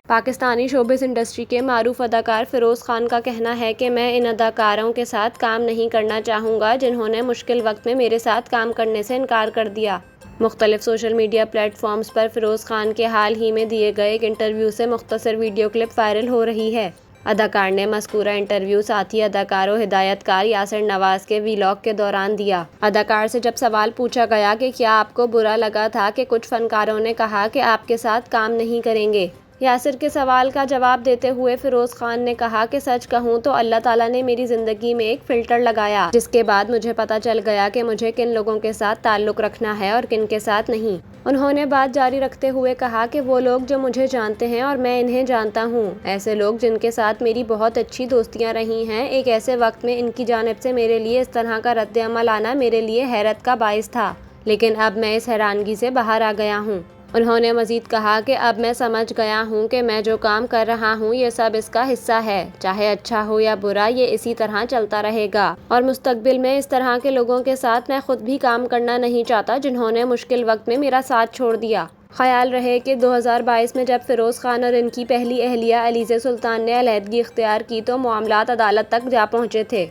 Pakistani showbiz industry کے معروف اداکار فیروز خان کا کہنا ہے کہ میں ان اداکاروں کے ساتھ کام نہیں کرنا چاہوں گا جنہوں نے مشکل وقت میں میرے ساتھ کام کرنے سے انکار کر دیا۔ مختلف سوشل میڈیا پلیٹ فارمز پر فیروز خان کے حال ہی میں دیے گئے ایک انٹرویو سے مختصر ویڈیو کلپ وائرل ہو رہی ہے۔ اداکار نے مذکورہ انٹرویو ساتھی اداکار و ہدایت کار یاسر نواز کے ویلاگ کے دوران دیا۔ اداکار سے جب سوال پوچھا گیا کہ کیا آپ کو برا لگا تھا کہ کچھ فنکاروں نے کہا کہ آپ کے ساتھ کام نہیں کریں گے، یاسر کے سوال کا جواب دیتے ہوئے فیروز خان نے کہا کہ سچ کہوں تو اللہ تعالیٰ نے میری زندگی میں ایک فلٹر لگایا جس کے بعد مجھے پتہ چل گیا کہ مجھے کن لوگوں کے ساتھ تعلق رکھنا ہے اور کن کے ساتھ نہیں۔ انہوں نے بات جاری رکھتے ہوئے کہا کہ وہ لوگ جو مجھے جانتے ہیں اور میں انہیں جانتا ہوں، ایسے لوگ جن کے ساتھ میری بہت اچھی دوستیاں رہی ہیں، ایک ایسے وقت میں ان کی جانب سے میرے لیے اس طرح کا رد عمل آنا میرے لیے حیرت کا باعث تھا، لیکن اب میں اس حیرانگی سے باہر آ گیا ہوں۔ انہوں نے مزید کہا کہ اب میں سمجھ گیا ہوں کہ میں جو کام کر رہا ہوں یہ سب اس کا حصہ ہے، چاہے اچھا ہو یا برا، یہ اسی طرح چلتا رہے گا اور مستقبل میں اس طرح کے لوگوں کے ساتھ میں خود بھی کام کرنا نہیں چاہتا جنہوں نے مشکل وقت میں میرا ساتھ چھوڑ دیا۔ خیال رہے کہ 2022 میں جب فیروز خان اور ان کی پہلی اہلیہ علیزہ سلطان نے علیحدگی اختیار کی تو معاملات عدالت تک جا پہنچے تھے۔